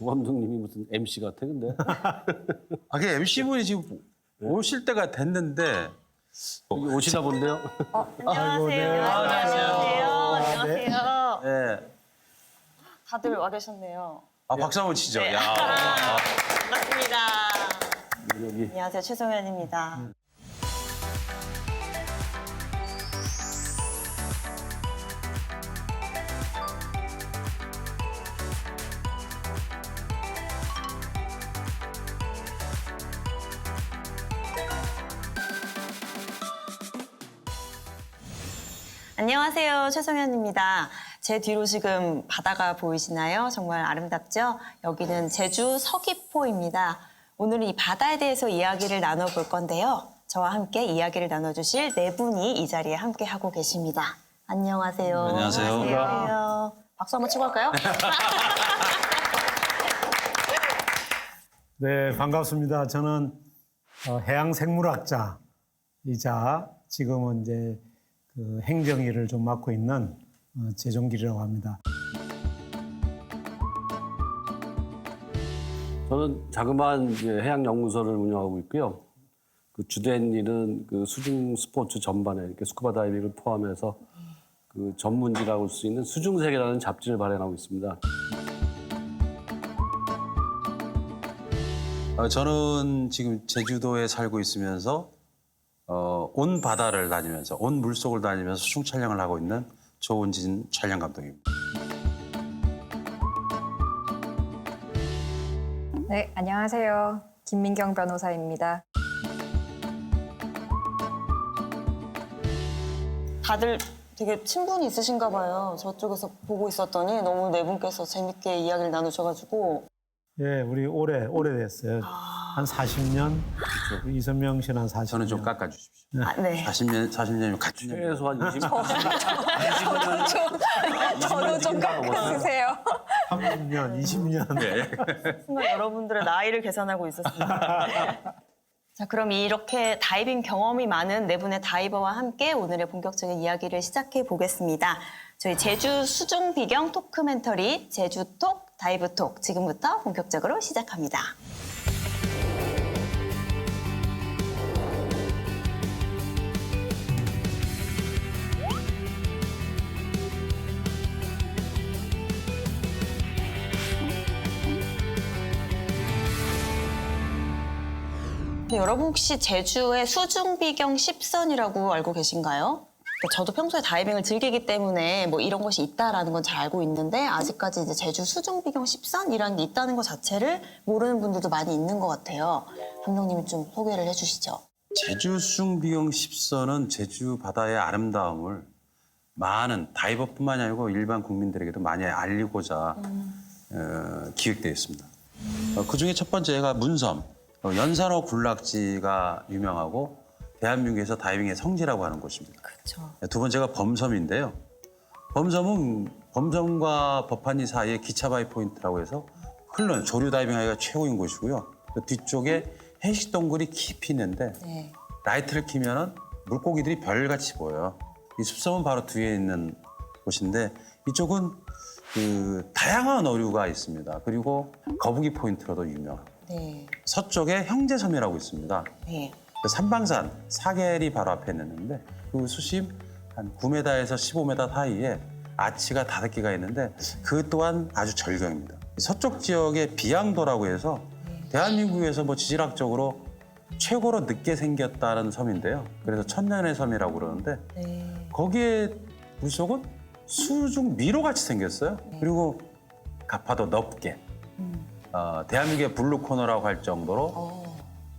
조 감독님이 무슨 MC 같아 근데. 아, 그 MC분이 지금 오실 때가 됐는데 여기 오시나 본데요. 안녕하세요. 안녕하세요. 예. 다들 와 계셨네요. 아, 박수 한번 치죠. 네. 야. 반갑습니다. 여기 안녕하세요. 최송현입니다. 안녕하세요. 최송현입니다. 제 뒤로 지금 바다가 보이시나요? 정말 아름답죠? 여기는 제주 서귀포입니다. 오늘은 이 바다에 대해서 이야기를 나눠볼 건데요. 저와 함께 이야기를 나눠주실 네 분이 이 자리에 함께 하고 계십니다. 안녕하세요. 안녕하세요. 안녕하세요. 박수 한번 치고 할까요? 네, 반갑습니다. 저는 해양생물학자이자 지금은 이제 그 행정일을 좀 맡고 있는 재종길이라고 합니다. 저는 자그마한 이제 해양연구소를 운영하고 있고요. 그 주된 일은 그 수중 스포츠 전반에 이렇게 스쿠버 다이빙을 포함해서 그 전문지라고 할 수 있는 수중세계라는 잡지를 발행하고 있습니다. 저는 지금 제주도에 살고 있으면서 온 바다를 다니면서 온 물속을 다니면서 수중 촬영을 하고 있는 조은진 촬영 감독입니다. 네, 안녕하세요. 김민경 변호사입니다. 다들 되게 친분이 있으신가 봐요. 저쪽에서 보고 있었더니 너무 네 분께서 재밌게 이야기를 나누셔가지고. 예, 우리 오래됐어요. 한 40년? 이선명 씨는 한 40년. 저는 좀 깎아주십시오. 아, 네. 40년이면 같은 년. 최소한 20년. 저도 좀 깎아주세요. 30년, 20년. 네. 순간 여러분들의 나이를 계산하고 있었습니다. 자, 그럼 이렇게 다이빙 경험이 많은 네 분의 다이버와 함께 오늘의 본격적인 이야기를 시작해 보겠습니다. 저희 제주 수중 비경 토크멘터리 제주톡 다이브톡 지금부터 본격적으로 시작합니다. 네, 여러분 혹시 제주의 수중비경 10선이라고 알고 계신가요? 저도 평소에 다이빙을 즐기기 때문에 뭐 이런 것이 있다라는 건 잘 알고 있는데 아직까지 이제 제주 수중비경 10선이라는 게 있다는 것 자체를 모르는 분들도 많이 있는 것 같아요. 감독님이 좀 소개를 해주시죠. 제주 수중 비경 10선은 제주 바다의 아름다움을 많은 다이버뿐만이 아니고 일반 국민들에게도 많이 알리고자 기획되어 있습니다. 그중에 첫 번째가 문섬, 연산호 군락지가 유명하고 대한민국에서 다이빙의 성지라고 하는 곳입니다. 그렇죠. 두 번째가 범섬인데요. 범섬은 범섬과 법한리 사이에 기차바위 포인트라고 해서 흘러는 조류 다이빙하기가 최고인 곳이고요. 그 뒤쪽에 해식 동굴이 깊이 있는데 네. 라이트를 켜면은 물고기들이 별같이 보여요. 이 숲섬은 바로 뒤에 있는 곳인데 이쪽은 그 다양한 어류가 있습니다. 그리고 거북이 포인트로도 유명하고 네. 서쪽에 형제섬이라고 있습니다. 네. 그 삼방산 사계리 바로 앞에 있는데 그 수심 한 9m에서 15m 사이에 아치가 5개가 있는데 그 또한 아주 절경입니다. 서쪽 지역에 비양도라고 해서 대한민국에서 뭐 지질학적으로 최고로 늦게 생겼다는 섬인데요. 그래서 천년의 섬이라고 그러는데 네. 거기에 물속은 수중 미로같이 생겼어요. 그리고 가파도 넓게 대한민국의 블루 코너라고 할 정도로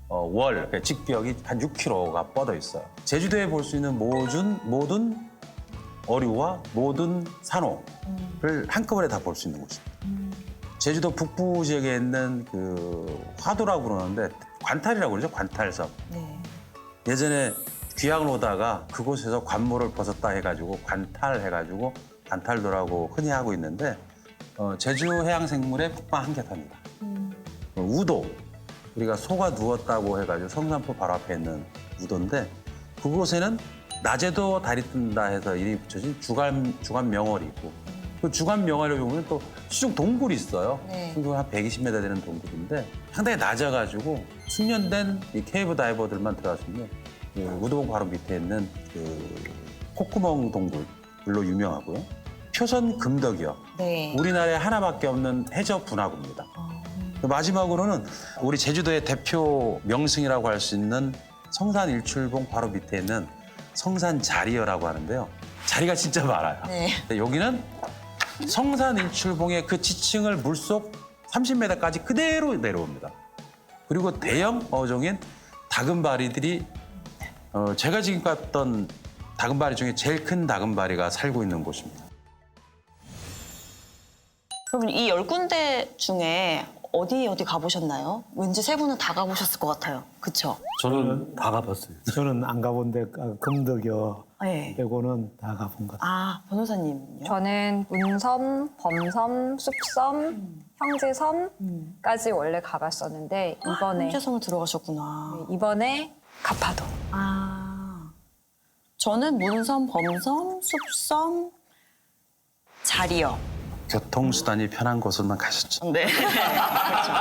그러니까 직벽이 한 6km가 뻗어 있어요. 제주도에 볼 수 있는 모든 어류와 모든 산호를 한꺼번에 다 볼 수 있는 곳입니다. 제주도 북부 지역에 있는 그 화도라고 그러는데 관탈이라고 그러죠. 관탈섬. 네. 예전에 귀향을 오다가 그곳에서 관모를 벗었다 해가지고 관탈해가지고 관탈도라고 흔히 하고 있는데 제주 해양생물의 북방 한계탑입니다. 우도. 우리가 소가 누웠다고 해가지고 성산포 바로 앞에 있는 우도인데 그곳에는 낮에도 달이 뜬다 해서 이름이 붙여진 주간 명월이 있고 그 주간 명화를 보면 또 수중 동굴이 있어요. 네. 수중 한 120m 되는 동굴인데 상당히 낮아가지고 숙련된 이 케이브 다이버들만 들어갈 수 있는 그 우도봉 바로 밑에 있는 그 콧구멍 동굴로 유명하고요. 표선 금덕이요. 네. 우리나라에 하나밖에 없는 해저 분화구입니다. 마지막으로는 우리 제주도의 대표 명승이라고 할 수 있는 성산 일출봉 바로 밑에 있는 성산 자리여라고 하는데요. 자리가 진짜 많아요. 네. 근데 여기는 성산 일출봉의 그 지층을 물속 30m까지 그대로 내려옵니다. 그리고 대형 어종인 다금바리들이 제가 지금 봤던 다금바리 중에 제일 큰 다금바리가 살고 있는 곳입니다. 그럼 이 10군데 중에 어디 가보셨나요? 왠지 세 분은 다 가보셨을 것 같아요. 그쵸? 저는 다 가봤어요. 저는 안 가본데 금덕여 네. 빼고는 다 가본 것 같아요. 아, 변호사님요? 저는 문섬, 범섬, 숲섬, 형제섬까지 원래 가봤었는데 현재성을 들어가셨구나. 이번에 가파도. 아, 저는 문섬, 범섬, 숲섬, 자리요. 교통수단이 편한 곳으로만 가셨죠. 네. 그렇죠.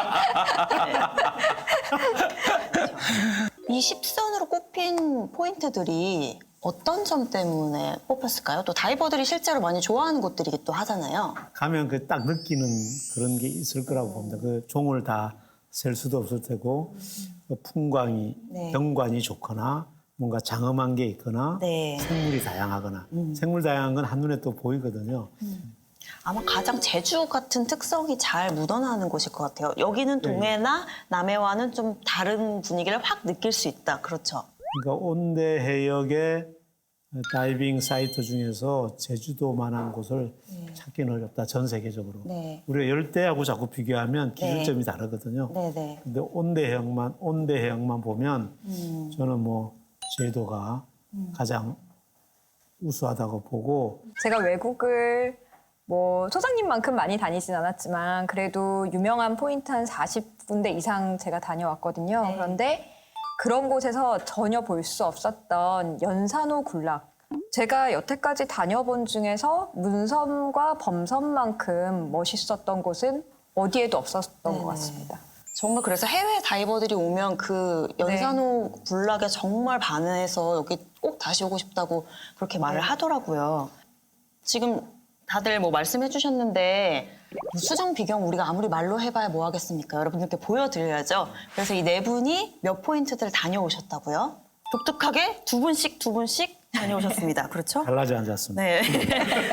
이 10선으로 꼽힌 포인트들이 어떤 점 때문에 뽑혔을까요? 또 다이버들이 실제로 많이 좋아하는 곳들이기도 또 하잖아요. 가면 그 딱 느끼는 그런 게 있을 거라고 봅니다. 그 종을 다 셀 수도 없을 테고 그 풍광이 네. 경관이 좋거나 뭔가 장엄한 게 있거나 네. 생물이 다양하거나 생물 다양한 건 한눈에 또 보이거든요. 아마 가장 제주 같은 특성이 잘 묻어나는 곳일 것 같아요. 여기는 동해나 남해와는 좀 다른 분위기를 확 느낄 수 있다. 그렇죠? 그러니까 온대 해역의 다이빙 사이트 중에서 제주도만한 곳을 찾기는 어렵다. 전 세계적으로. 네. 우리가 열대하고 자꾸 비교하면 기준점이 다르거든요. 네네. 근데 온대 해역만 보면 저는 뭐 제주도가 가장 우수하다고 보고 제가 외국을 뭐 소장님만큼 많이 다니진 않았지만 그래도 유명한 포인트 한 40군데 이상 제가 다녀왔거든요. 네. 그런데 그런 곳에서 전혀 볼 수 없었던 연산호 군락. 제가 여태까지 다녀본 중에서 문섬과 범섬만큼 멋있었던 곳은 어디에도 없었던 것 같습니다. 정말 그래서 해외 다이버들이 오면 그 연산호 군락에 정말 반해서 여기 꼭 다시 오고 싶다고 그렇게 말을 하더라고요. 지금 다들 뭐 말씀해 주셨는데 수중 비경 우리가 아무리 말로 해봐야 뭐 하겠습니까? 여러분들께 보여드려야죠. 그래서 이 네 분이 몇 포인트들 다녀오셨다고요? 독특하게 두 분씩 다녀오셨습니다. 그렇죠? 달라지 않았습니다. 네.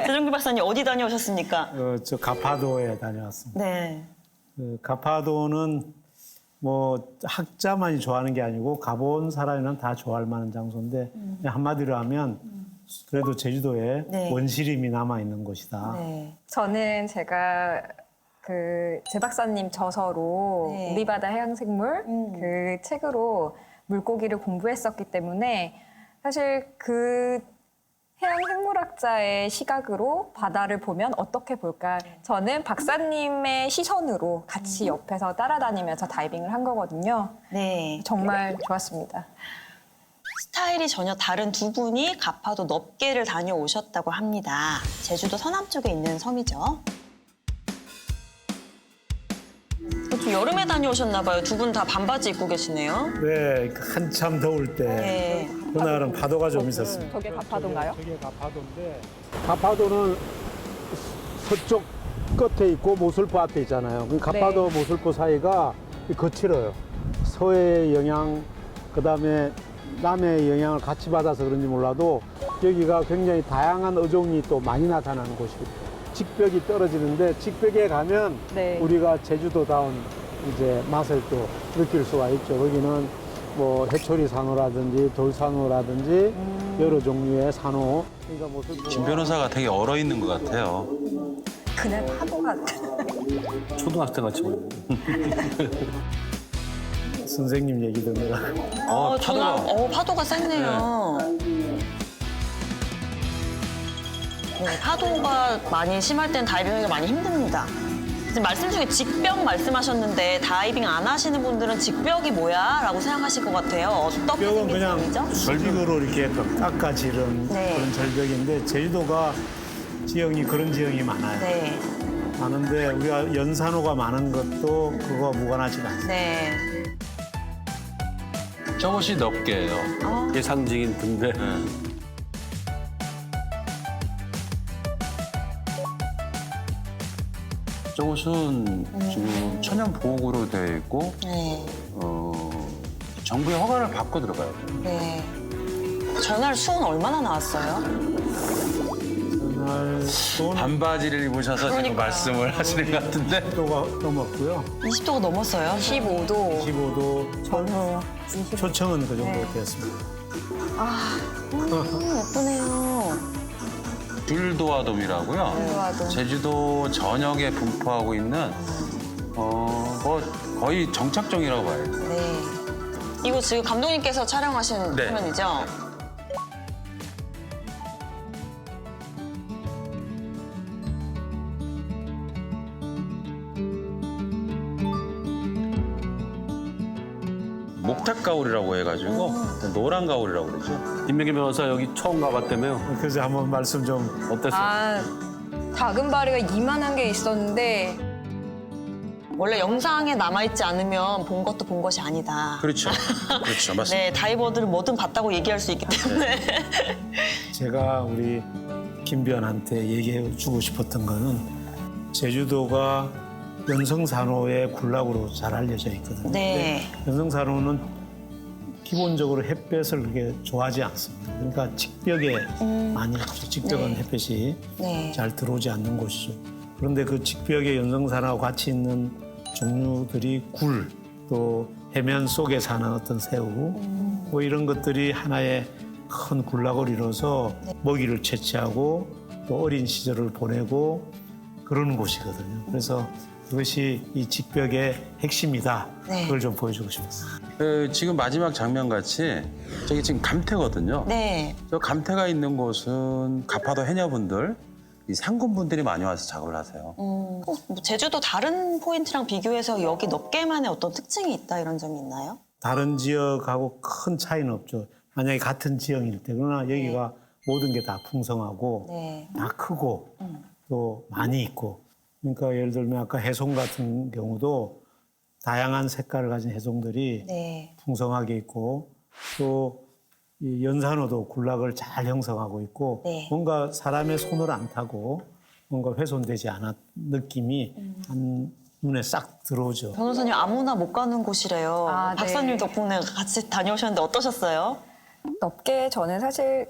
최종규 박사님 어디 다녀오셨습니까? 저 가파도에 다녀왔습니다. 네. 그 가파도는 뭐 학자만이 좋아하는 게 아니고 가본 사람이면 다 좋아할 만한 장소인데 그냥 한마디로 하면 그래도 제주도에 네. 원시림이 남아 있는 곳이다. 네. 저는 제가 그 제 박사님 저서로 네. 우리 바다 해양생물 그 책으로 물고기를 공부했었기 때문에 사실 그 해양생물학자의 시각으로 바다를 보면 어떻게 볼까? 저는 박사님의 시선으로 같이 옆에서 따라다니면서 다이빙을 한 거거든요. 네. 정말 좋았습니다. 스타일이 전혀 다른 두 분이 가파도 넙계를 다녀오셨다고 합니다. 제주도 서남 쪽에 있는 섬이죠. 좀 여름에 다녀오셨나 봐요. 두 분 다 반바지 입고 계시네요. 네, 한참 더울 때 네. 그날은 파도가 좀 있었습니다. 저게 가파도인가요? 저게 가파도인데 가파도는 서쪽 끝에 있고 모슬포 앞에 있잖아요. 그 가파도 모슬포 사이가 거칠어요. 서해의 영향, 그다음에 남해의 영향을 같이 받아서 그런지 몰라도 여기가 굉장히 다양한 어종이 또 많이 나타나는 곳이거든요. 직벽이 떨어지는데 직벽에 가면 네. 우리가 제주도다운 이제 맛을 또 느낄 수가 있죠. 거기는 뭐 해초리 산호라든지 돌산호라든지 여러 종류의 산호. 그러니까 모슬포가 김 변호사가 되게 얼어 있는 것 같아요. 그날 파도가 초등학생 같이 보여요. 선생님 얘기 듣느라 파도가 셌네요. 네, 파도가 많이 심할 땐 다이빙하기가 많이 힘듭니다. 지금 말씀 중에 직벽 말씀하셨는데 다이빙 안 하시는 분들은 직벽이 뭐야? 라고 생각하실 것 같아요. 어떻게 뼈는 생긴 그냥 섬이죠? 수직으로 이렇게 깎아지른 네. 그런 절벽인데 제주도가 지형이 그런 지형이 많아요. 네. 많은데 우리가 연산호가 많은 것도 그거와 무관하지가 않습니다. 네. 저것이 넙계예요. 이게 상징인 등대. 저것은 지금 천연 보호구로 되어 있고 네. 정부의 허가를 받고 들어가요. 네. 전날 수온 얼마나 나왔어요? 그날 돈 반바지를 입으셔서 지금 그러니까요. 말씀을 하시는 것 같은데. 10도가 넘었고요. 20도가 넘었어요. 15도 15도 전후 초청은 그 정도 네. 되었습니다. 예쁘네요. 귤도화돔이라고요. 귤도화돔. 제주도 전역에 분포하고 있는 뭐 거의 정착종이라고 봐요. 네. 이거 지금 감독님께서 촬영하신 네. 화면이죠? 목탁가오리라고 해가지고 노란 가오리라고 그러죠. 김명기 변호사 여기 처음 가봤다며요. 그래서 한번 말씀 좀 어땠어요? 아, 다금바리가 이만한 게 있었는데 원래 영상에 남아있지 않으면 본 것도 본 것이 아니다. 그렇죠. 그렇죠. 맞습니다. 네, 다이버들은 뭐든 봤다고 얘기할 수 있기 때문에. 제가 우리 김변한테 얘기해 주고 싶었던 거는 제주도가 연성산호의 군락으로 잘 알려져 있거든요. 네. 근데 연성산호는 기본적으로 햇볕을 그렇게 좋아하지 않습니다. 그러니까 직벽에 많이 있죠. 직벽은 네. 햇볕이 네. 잘 들어오지 않는 곳이죠. 그런데 그 직벽에 연성산호와 같이 있는 종류들이 굴, 또 해면 속에 사는 어떤 새우, 뭐 이런 것들이 하나의 큰 군락을 이뤄서 먹이를 채취하고 또 어린 시절을 보내고 그러는 곳이거든요. 그래서 그것이 이 직벽의 핵심이다. 네. 그걸 좀 보여주고 싶었어요. 지금 마지막 장면 같이 저기 지금 감태거든요. 네. 저 감태가 있는 곳은 가파도 해녀분들, 이 상군분들이 많이 와서 작업을 하세요. 뭐 제주도 다른 포인트랑 비교해서 여기 넙계만의 어떤 특징이 있다 이런 점이 있나요? 다른 지역하고 큰 차이는 없죠. 만약에 같은 지형일 때. 그러나 여기가 모든 게 다 풍성하고 네. 다 크고 또 많이 있고. 그러니까 예를 들면 아까 해송 같은 경우도 다양한 색깔을 가진 해송들이 네. 풍성하게 있고 또 이 연산호도 군락을 잘 형성하고 있고 네. 뭔가 사람의 손을 안 타고 뭔가 훼손되지 않은 느낌이 한 눈에 싹 들어오죠. 변호사님 아무나 못 가는 곳이래요. 아, 네. 박사님 덕분에 같이 다녀오셨는데 어떠셨어요? 넙게 저는 사실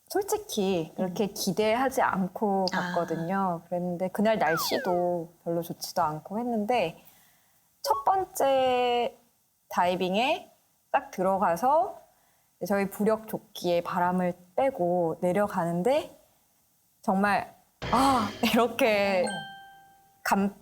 솔직히 그렇게 기대하지 않고 갔거든요. 그랬는데 그날 날씨도 별로 좋지도 않고 했는데 첫 번째 다이빙에 딱 들어가서 저희 부력 조끼에 바람을 빼고 내려가는데 정말 이렇게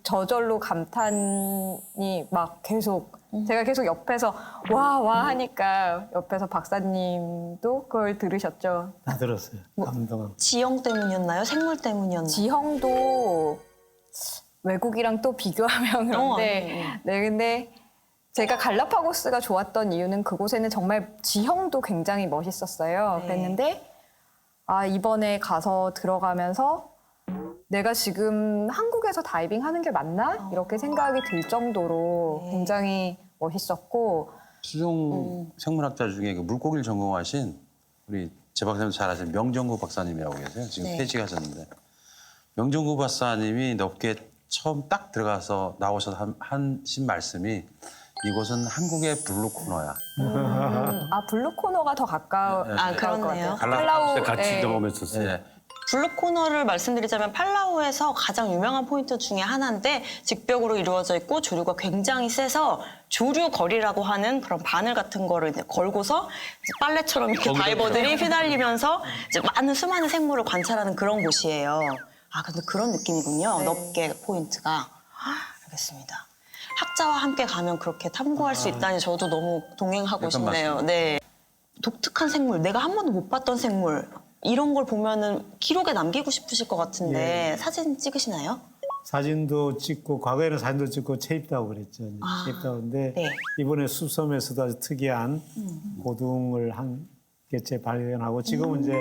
저절로 감탄이 막 계속 제가 계속 옆에서 와 하니까 옆에서 박사님도 그걸 들으셨죠. 다 들었어요. 감동하고. 지형 때문이었나요? 생물 때문이었나요? 지형도 외국이랑 또 비교하면 그런데 네 근데 제가 갈라파고스가 좋았던 이유는 그곳에는 정말 지형도 굉장히 멋있었어요. 네. 그랬는데 이번에 가서 들어가면서 내가 지금 한국에서 다이빙 하는 게 맞나? 이렇게 생각이 들 정도로 네. 굉장히 멋있었고 수중 생물학자 중에 그 물고기를 전공하신 우리 제 박사님 잘 아시는 명정구 박사님이라고 계세요. 지금 네. 퇴직하셨는데 명정구 박사님이 넓게 처음 딱 들어가서 나오셔서 하신 말씀이 이곳은 한국의 블루코너야. 블루코너가 더 가까울 아, 것 그렇네요. 같아요. 갈라파고스 같이 네. 경험했었어요. 네. 블루코너를 말씀드리자면 팔라우에서 가장 유명한 포인트 중에 하나인데 직벽으로 이루어져 있고 조류가 굉장히 세서 조류거리라고 하는 그런 바늘 같은 거를 이제 걸고서 이제 빨래처럼 이렇게 다이버들이 휘날리면서 이제 많은 수많은 생물을 관찰하는 그런 곳이에요. 근데 그런 느낌이군요. 네. 넓게 포인트가. 알겠습니다. 학자와 함께 가면 그렇게 탐구할 수 있다니 저도 너무 동행하고 약간 싶네요. 맞습니다. 네. 독특한 생물, 내가 한 번도 못 봤던 생물 이런 걸 보면은 기록에 남기고 싶으실 것 같은데 사진 찍으시나요? 사진도 찍고 과거에는 사진도 찍고 체입다고 그랬죠. 체입다고인데 네. 이번에 숲섬에서도 아주 특이한 고등을 한 개체 발견하고 지금은 이제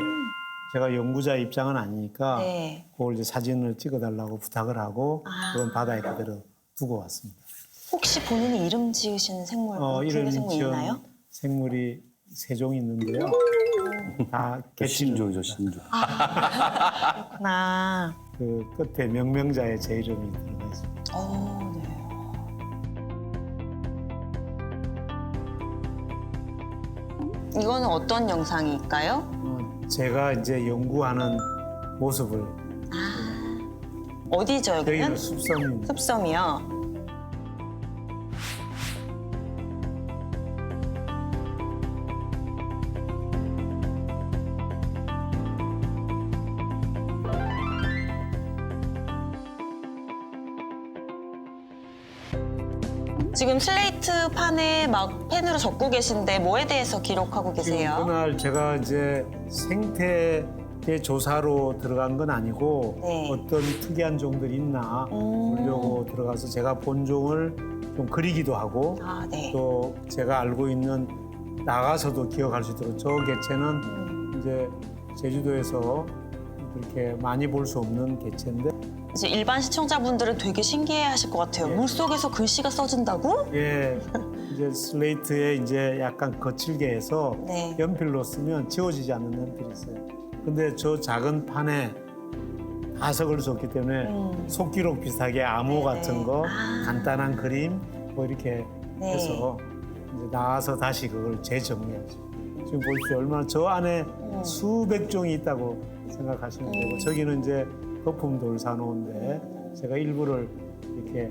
제가 연구자 입장은 아니니까 네. 그걸 이제 사진을 찍어달라고 부탁을 하고 그건 바다에 그대로 두고 왔습니다. 혹시 본인이 이름 지으신 생물, 이름 생물 있나요? 지은 생물이 세 종 있는데요. 다 신조죠, 개체입니다. 신조. 나. 그 끝에 명명자의 제 이름이 들어가 있습니다. 네. 이거는 어떤 영상일까요? 제가 이제 연구하는 모습을 어디죠, 여기는 여기는? 숲섬입니다. 숲섬이요. 지금 슬레이트판에 막 펜으로 적고 계신데 뭐에 대해서 기록하고 계세요? 그날 제가 이제 생태계 조사로 들어간 건 아니고 네. 어떤 특이한 종들이 있나 보려고 들어가서 제가 본 종을 좀 그리기도 하고 아, 네. 또 제가 알고 있는 나가서도 기억할 수 있도록 저 개체는 이제 제주도에서 그렇게 많이 볼 수 없는 개체인데 이제 일반 시청자분들은 되게 신기해하실 것 같아요. 물 속에서 글씨가 써진다고? 예 이제 슬레이트에 이제 약간 거칠게 해서 네. 연필로 쓰면 지워지지 않는 연필이 있어요. 근데 저 작은 판에 다 섞을 수 없기 때문에 속기록 비슷하게 암호 같은 거 간단한 그림 뭐 이렇게 네. 해서 이제 나와서 다시 그걸 재정리하죠. 지금 보십시오. 얼마나 저 안에 수백 종이 있다고 생각하시면 되고 저기는 이제 거품 돌산호인데 제가 일부를 이렇게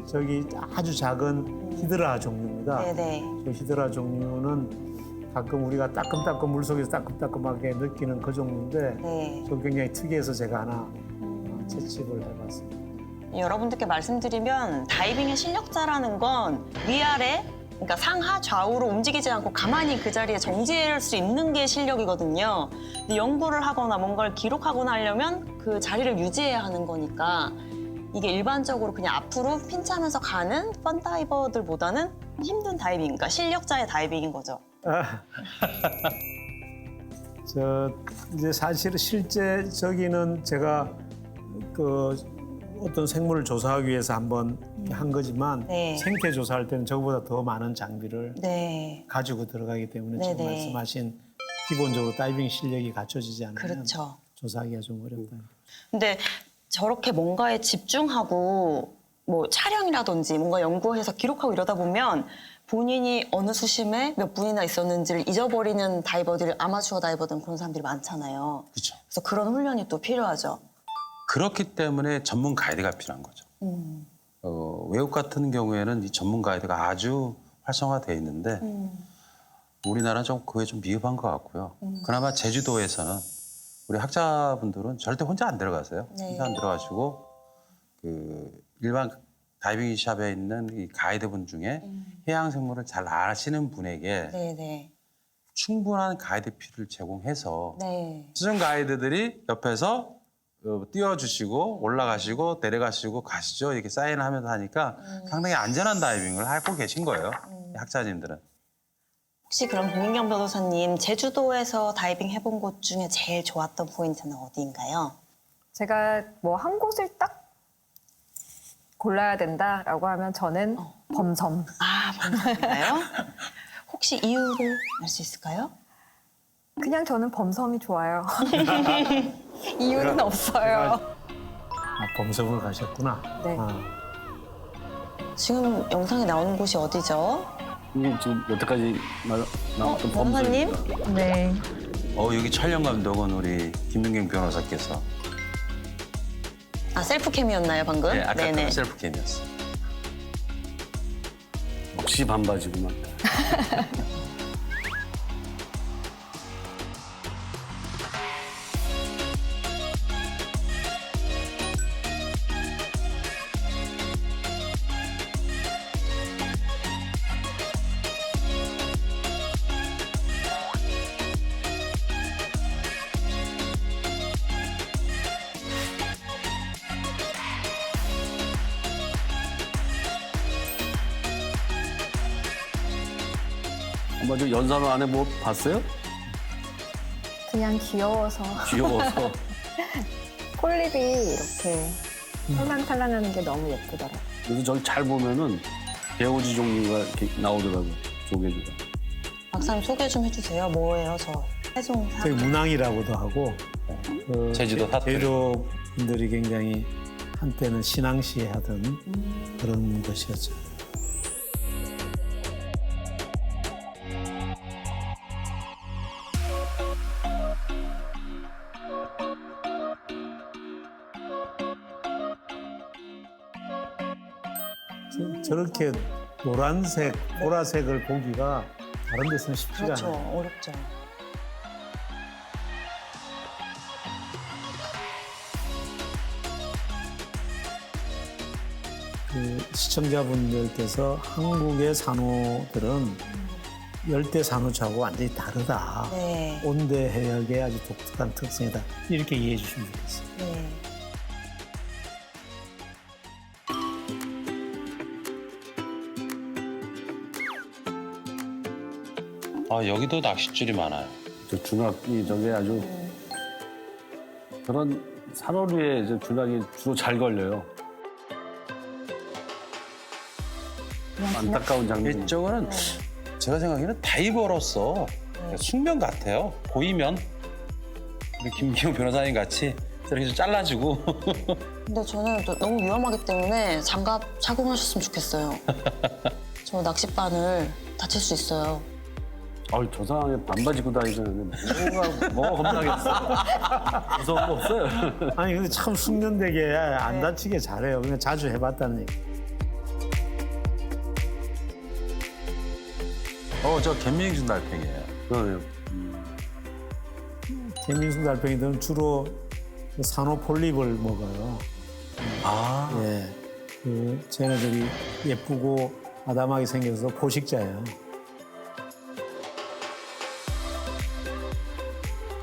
저기 아주 작은 히드라 종류입니다. 네네. 저 히드라 종류는 가끔 우리가 따끔따끔 물속에서 따끔따끔하게 느끼는 그 종류인데 네. 저 굉장히 특이해서 제가 하나 채집을 해봤습니다. 여러분들께 말씀드리면 다이빙의 실력자라는 건 위아래, 그러니까 상하 좌우로 움직이지 않고 가만히 그 자리에 정지할 수 있는 게 실력이거든요. 근데 연구를 하거나 뭔가를 기록하거나 하려면 그 자리를 유지해야 하는 거니까 이게 일반적으로 그냥 앞으로 핀차면서 가는 펀다이버들보다는 힘든 다이빙, 그러니까 실력자의 다이빙인 거죠. 저 이제 사실은 실제 저기는 제가 그 어떤 생물을 조사하기 위해서 한번 한 거지만 네. 생태 조사할 때는 저보다 더 많은 장비를 네. 가지고 들어가기 때문에 지금 네네. 말씀하신 기본적으로 다이빙 실력이 갖춰지지 않으면 그렇죠. 조사하기가 좀 어렵다. 근데 저렇게 뭔가에 집중하고 뭐 촬영이라든지 뭔가 연구해서 기록하고 이러다 보면 본인이 어느 수심에 몇 분이나 있었는지를 잊어버리는 다이버들이 아마추어 다이버든 그런 사람들이 많잖아요. 그렇죠. 그래서 그런 훈련이 또 필요하죠. 그렇기 때문에 전문 가이드가 필요한 거죠. 외국 같은 경우에는 이 전문 가이드가 아주 활성화되어 있는데 우리나라는 좀 그게 좀 미흡한 것 같고요. 그나마 제주도에서는 우리 학자분들은 절대 혼자 안 들어가세요. 네. 혼자 안 들어가시고 그 일반 다이빙 샵에 있는 이 가이드분 중에 해양 생물을 잘 아시는 분에게 네네. 충분한 가이드피를 제공해서 네. 수중 가이드들이 옆에서 띄워주시고 올라가시고 내려가시고 가시죠 이렇게 사인을 하면서 하니까 상당히 안전한 다이빙을 하고 계신 거예요. 학자님들은. 혹시 그럼 공인경 변호사님 제주도에서 다이빙 해본 곳 중에 제일 좋았던 포인트는 어디인가요? 제가 뭐 한 곳을 딱 골라야 된다라고 하면 저는 범섬. 아, 범섬인가요? 혹시 이유를 알 수 있을까요? 그냥 저는 범섬이 좋아요. 이유는 없어요. 범섬을 가셨구나. 네. 지금 영상에 나오는 곳이 어디죠? 이게 지금 여태까지 나왔던 변호사님? 네. 여기 촬영 감독은 우리 김민경 변호사께서 아, 셀프캠이었나요, 방금? 네, 아까 그 셀프캠이었어요. 역시 반바지구만. 먼저 연산호 안에 뭐 봤어요? 그냥 귀여워서 귀여워서. 폴립이 이렇게 탈랑탈랑하는 게 너무 예쁘더라고요. 그래서 저기 잘 보면은 개오지 종류가 이렇게 나오더라고요. 조개류가. 박사님 소개 좀 해주세요. 뭐예요, 저 해송사? 저희 문항이라고도 하고 그 제주도 사투리. 제주도 분들이 굉장히 한때는 신앙시하던 그런 것이었죠. 저렇게 노란색, 보라색을 보기가 다른 데서는 쉽지가 그렇죠. 않아요. 어렵죠. 그 시청자분들께서 한국의 산호들은 열대 산호초하고 완전히 다르다. 네. 온대 해역의 아주 독특한 특성이다. 이렇게 이해해 주시면 좋겠어요. 네. 아, 여기도 낚싯줄이 많아요. 저 준학이 저게 아주 그런 산호류에 이제 준학이 주로 잘 걸려요. 안타까운 장면. 이쪽은 제가 생각하기에는 다이버로서 숙면 같아요. 보이면 우리 김기용 변호사님 같이 이렇게 좀 잘라주고 근데 저는 또 너무 위험하기 때문에 장갑 착용하셨으면 좋겠어요. 저 낚싯바늘 다칠 수 있어요. 아유, 저 상황에 반바지 입고 다니면 뭐가 겁나겠어. 무서운 거 없어요. 아니 근데 참 숙련되게 안 다치게 잘해요. 그냥 자주 해봤다는 얘기. 저 갯미행준 달팽이에요. 그러네요. 개민숙 달팽이들은 주로 그 산호 폴립을 먹어요. 아, 예. 그 쟤네들이 예쁘고 아담하게 생겨서 포식자예요.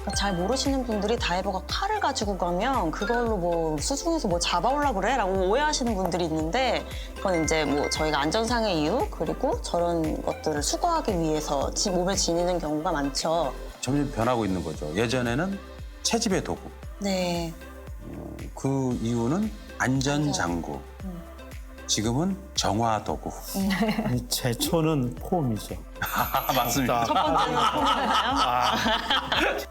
그러니까 잘 모르시는 분들이 다이버가 칼을 가지고 가면 그걸로 뭐 수중에서 뭐 잡아오려고 그래? 라고 오해하시는 분들이 있는데 그건 이제 뭐 저희가 안전상의 이유 그리고 저런 것들을 수거하기 위해서 몸에 지니는 경우가 많죠. 점점 변하고 있는 거죠. 예전에는 채집의 도구, 네. 그 이유는 안전장구, 지금은 정화 도구. 이 제초는 폼이죠. 맞습니다. 첫 번째는 폼이었나요?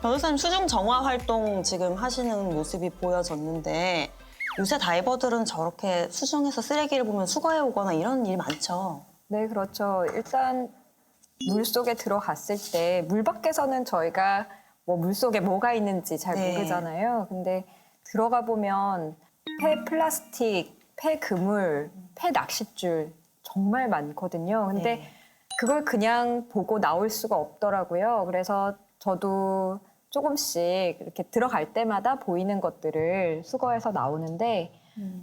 변호사님 수중 정화 활동 지금 하시는 모습이 보여졌는데 요새 다이버들은 저렇게 수중에서 쓰레기를 보면 수거해 오거나 이런 일 많죠. 네, 그렇죠. 일단 물속에 들어갔을 때 물 밖에서는 저희가 뭐 물속에 뭐가 있는지 잘 네. 모르잖아요. 근데 들어가 보면 폐 플라스틱, 폐 그물, 폐 낚싯줄 정말 많거든요. 근데 네. 그걸 그냥 보고 나올 수가 없더라고요. 그래서 저도 조금씩 이렇게 들어갈 때마다 보이는 것들을 수거해서 나오는데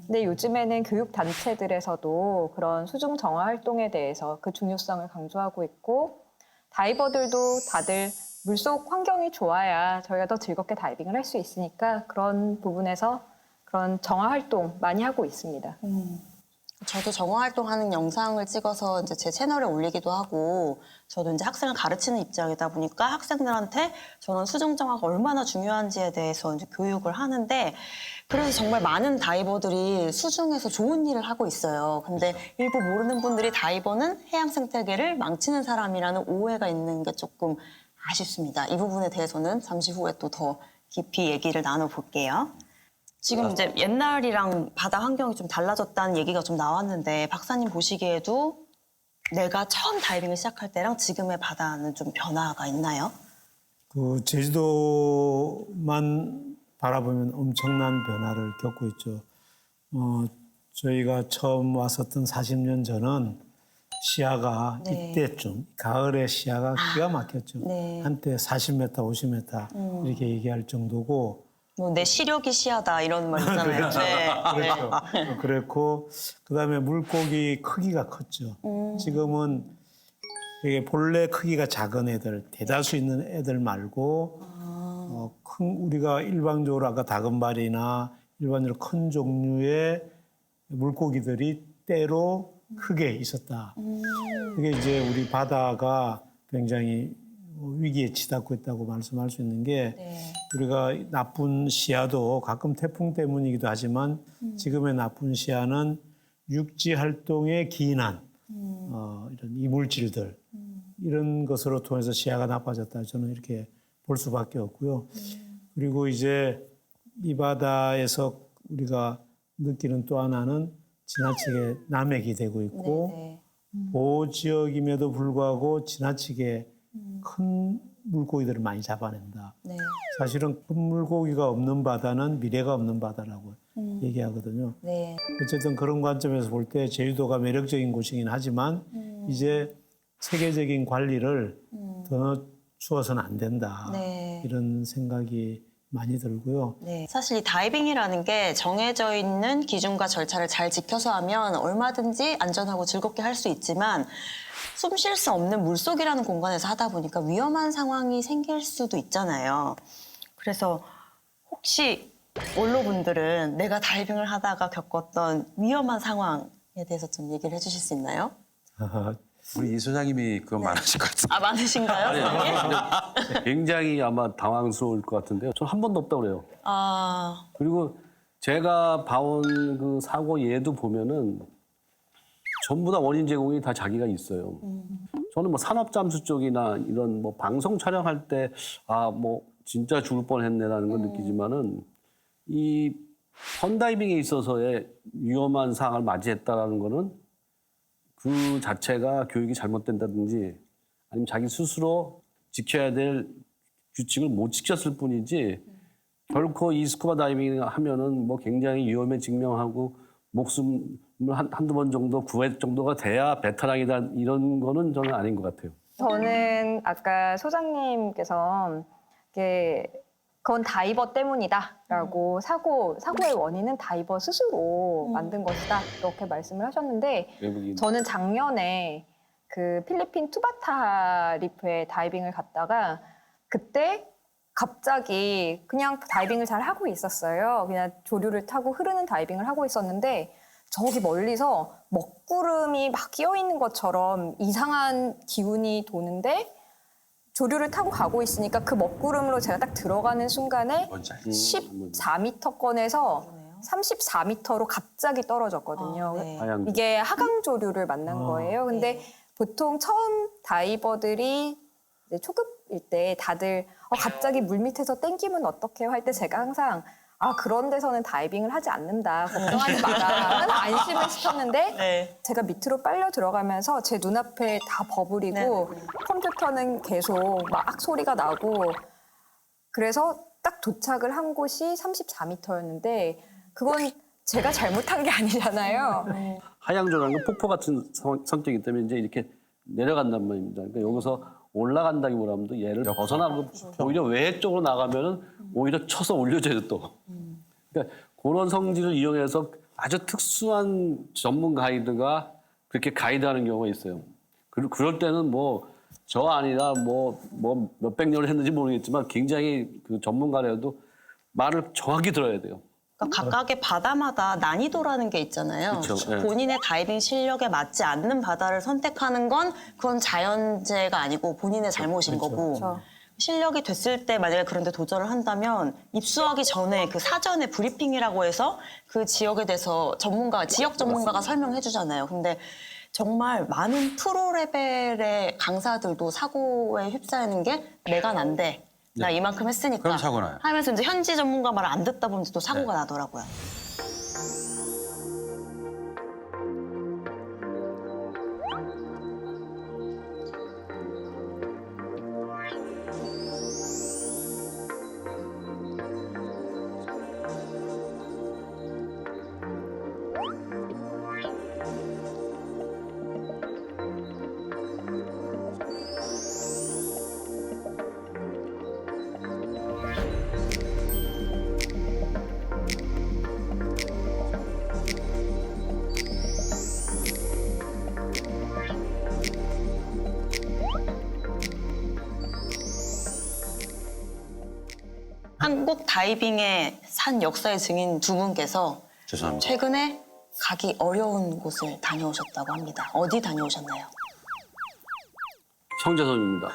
근데 요즘에는 교육 단체들에서도 그런 수중 정화 활동에 대해서 그 중요성을 강조하고 있고 다이버들도 다들 물속 환경이 좋아야 저희가 더 즐겁게 다이빙을 할 수 있으니까 그런 부분에서 그런 정화 활동 많이 하고 있습니다. 저도 정화 활동하는 영상을 찍어서 이제 제 채널에 올리기도 하고 저도 이제 학생을 가르치는 입장이다 보니까 학생들한테 저런 수중 정화가 얼마나 중요한지에 대해서 이제 교육을 하는데 그래서 정말 많은 다이버들이 수중에서 좋은 일을 하고 있어요. 근데 일부 모르는 분들이 다이버는 해양 생태계를 망치는 사람이라는 오해가 있는 게 조금 아쉽습니다. 이 부분에 대해서는 잠시 후에 또 더 깊이 얘기를 나눠볼게요. 지금 이제 옛날이랑 바다 환경이 좀 달라졌다는 얘기가 좀 나왔는데 박사님 보시기에도 내가 처음 다이빙을 시작할 때랑 지금의 바다는 좀 변화가 있나요? 그 제주도만 바라보면 엄청난 변화를 겪고 있죠. 저희가 처음 왔었던 40년 전은 시야가 네. 이때쯤 가을에 시야가 기가 막혔죠. 네. 한때 40m, 50m 이렇게 얘기할 정도고 뭐 내 시력이 시야다 이런 말 있잖아요. 네. 그렇죠. 그랬고 그다음에 물고기 크기가 컸죠. 지금은 이게 본래 크기가 작은 애들, 대다수 있는 애들 말고 큰 우리가 일반적으로 아까 다금바리나 일반적으로 큰 종류의 물고기들이 때로 크게 있었다. 그게 이제 우리 바다가 굉장히 위기에 치닫고 있다고 말씀할 수 있는 게 네. 우리가 나쁜 시야도 가끔 태풍 때문이기도 하지만 지금의 나쁜 시야는 육지 활동에 기인한 이런 이물질들 이런 것으로 통해서 시야가 나빠졌다. 저는 이렇게 볼 수밖에 없고요. 그리고 이제 이 바다에서 우리가 느끼는 또 하나는 지나치게 남획이 되고 있고 네. 보호 지역임에도 불구하고 지나치게 큰 물고기들을 많이 잡아낸다. 네. 사실은 큰 물고기가 없는 바다는 미래가 없는 바다라고 얘기하거든요. 네. 어쨌든 그런 관점에서 볼 때 제주도가 매력적인 곳이긴 하지만 이제 세계적인 관리를 더 늦추어서는 안 된다. 네. 이런 생각이 많이 들고요. 네. 사실 이 다이빙이라는 게 정해져 있는 기준과 절차를 잘 지켜서 하면 얼마든지 안전하고 즐겁게 할 수 있지만 숨 쉴 수 없는 물속이라는 공간에서 하다 보니까 위험한 상황이 생길 수도 있잖아요. 그래서 혹시 원로분들은 내가 다이빙을 하다가 겪었던 위험한 상황에 대해서 좀 얘기를 해주실 수 있나요? 우리 이 소장님이 그건 많으실 것 같습니다. 아, 많으신가요? 굉장히 아마 당황스러울 것 같은데요. 전 한 번도 없다고 그래요. 아, 그리고 제가 봐온 그 사고 예도 보면은 전부 다 원인 제공이 다 자기가 있어요. 저는 뭐 산업잠수 쪽이나 이런 뭐 방송 촬영할 때 아, 뭐 진짜 죽을 뻔했네라는 걸 느끼지만은 이 펀다이빙에 있어서의 위험한 상황을 맞이했다라는 거는 그 자체가 교육이 잘못된다든지 아니면 자기 스스로 지켜야 될 규칙을 못 지켰을 뿐이지 결코 이 스쿠버 다이빙 하면은 뭐 굉장히 위험에 직면하고 목숨을 한두 번 정도 구할 정도가 돼야 베테랑이다 이런 거는 저는 아닌 것 같아요. 저는 아까 소장님께서 이게 그건 다이버 때문이다라고 사고의 원인은 다이버 스스로 만든 것이다 이렇게 말씀을 하셨는데 외국인. 저는 작년에 그 필리핀 투바타 리프에 다이빙을 갔다가 그때 갑자기 그냥 다이빙을 잘 하고 있었어요. 그냥 조류를 타고 흐르는 다이빙을 하고 있었는데 저기 멀리서 먹구름이 막 끼어 있는 것처럼 이상한 기운이 도는데 조류를 타고 가고 있으니까 그 먹구름으로 제가 딱 들어가는 순간에 뭔지 알죠? 14m권에서 34m로 갑자기 떨어졌거든요. 네. 하양. 이게 하강조류를 만난 거예요. 근데 보통 처음 다이버들이 이제 초급일 때 다들 갑자기 물 밑에서 땡기면 어떡해요 할 때 제가 항상 그런 데서는 다이빙을 하지 않는다. 걱정하지 마라. 하는 안심을 시켰는데 네. 제가 밑으로 빨려 들어가면서 제 눈앞에 다 버블이고 컴퓨터는 계속 막 소리가 나고 그래서 딱 도착을 한 곳이 34m였는데 그건 제가 잘못한 게 아니잖아요. 하양조라는 건 폭포 같은 성격이기 때문에 이제 이렇게 내려간단 말입니다. 그러니까 여기서 올라간다기보다도 얘를 벗어나고 오히려 외해 쪽으로 나가면은 오히려 쳐서 올려줘요 또. 그러니까 그런 성질을 이용해서 아주 특수한 전문 가이드가 그렇게 가이드하는 경우가 있어요. 그럴 때는 뭐 저 아니라 뭐 몇백 년을 했는지 모르겠지만 굉장히 그 전문가라도 말을 정확히 들어야 돼요. 그러니까 각각의 바다마다 난이도라는 게 있잖아요. 그쵸, 네. 본인의 다이빙 실력에 맞지 않는 바다를 선택하는 건 그건 자연재해가 아니고 본인의 잘못인 거고 실력이 됐을 때 만약에 그런 데 도전을 한다면 입수하기 전에 그 사전에 브리핑이라고 해서 그 지역에 대해서 지역 전문가가 설명해 주잖아요. 근데 정말 많은 프로 레벨의 강사들도 사고에 휩싸이는 게 내가 난데 나 이만큼 했으니까 그럼 사고 나요. 하면서 이제 현지 전문가 말을 안 듣다 보면 또 사고가 나더라고요. 한국 다이빙의 산 역사의 증인 두 분께서 죄송합니다. 최근에 가기 어려운 곳을 다녀오셨다고 합니다. 어디 다녀오셨나요? 청자손입니다.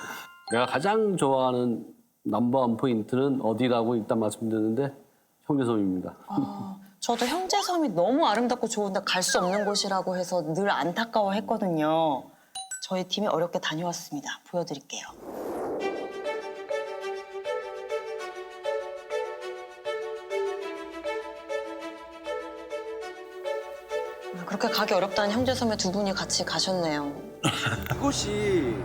내가 가장 좋아하는 넘버원 포인트는 어디라고 일단 말씀드렸는데 형제섬입니다. 저도 형제섬이 너무 아름답고 좋은데 갈 수 없는 곳이라고 해서 늘 안타까워했거든요. 저희 팀이 어렵게 다녀왔습니다. 보여드릴게요. 그렇게 가기 어렵다는 형제섬에 두 분이 같이 가셨네요. 이곳이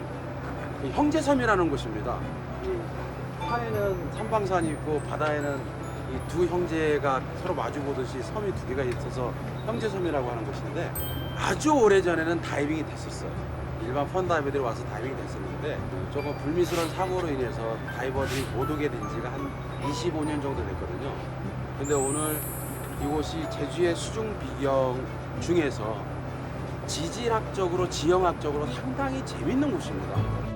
형제섬이라는 곳입니다. 이 산에는 삼방산이 있고 바다에는 이 두 형제가 서로 마주보듯이 섬이 두 개가 있어서 형제섬이라고 하는 곳인데 아주 오래전에는 다이빙이 됐었어요. 일반 펀다이버들이 와서 다이빙이 됐었는데 조금 불미스러운 사고로 인해서 다이버들이 못 오게 된 지가 한 25년 정도 됐거든요. 근데 오늘 이곳이 제주의 수중 비경 중에서 지질학적으로 지형학적으로 상당히 재밌는 곳입니다.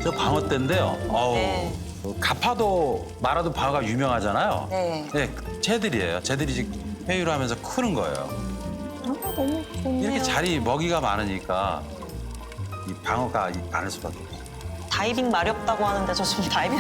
저 방어대인데요. 어우, 네. 가파도 마라도 방어가 유명하잖아요. 네. 네, 쟤들이에요. 쟤들이 지금 회유를 하면서 크는 거예요. 너무 좋네요. 이렇게 자리 먹이가 많으니까 이 방어가 많을 수밖에 없어요. 다이빙 마렵다고 하는데 저 지금 다이빙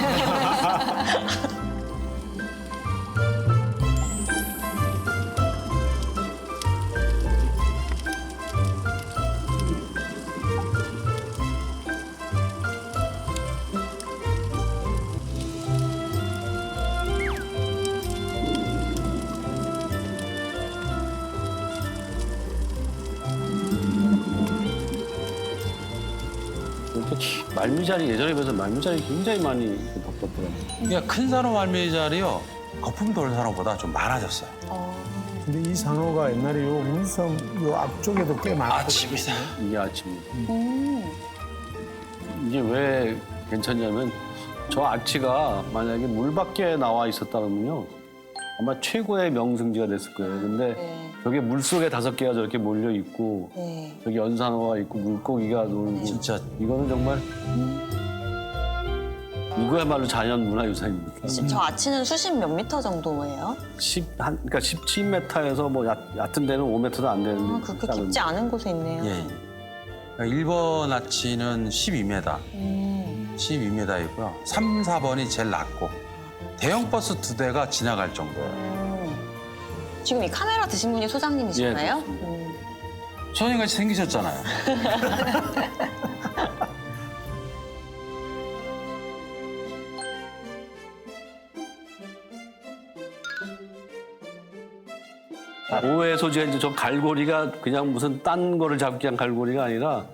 이렇게 말미잘이 예전에 비해서 말미잘이 굉장히 많이 덮었더라고요. 그러니까 큰 산호 말미잘이요. 거품 돌 산호보다 좀 많아졌어요. 근데 이 산호가 옛날에 요 문섬 요 앞쪽에도 꽤 많았거든요. 아침이다. 이게 아침입니다. 이게 왜 괜찮냐면 저 아치가 만약에 물 밖에 나와 있었다면요 아마 최고의 명승지가 됐을 거예요. 근데 네. 저게 물 속에 5개가 저렇게 몰려 있고 네. 저기 연산호가 있고 물고기가 놀고 진짜 이거는 정말 이거야말로 자연 문화유산입니다. 지금 저 아치는 수심 몇 미터 정도예요? 그러니까 17m에서 뭐 얕은 데는 5m도 안 되는데 아, 그렇게 깊지 않은 곳에 있네요. 예. 그러니까 1번 아치는 12m, 12m이고요. 3, 4번이 제일 낮고 대형 버스 2대가 지나갈 정도예요. 지금 이 카메라 드신 분이 소장님이신가요? 예, 선생님같이 생기셨잖아요. 오해 소지가 이제 저 갈고리가 그냥 무슨 딴 거를 잡기 위한 갈고리가 아니라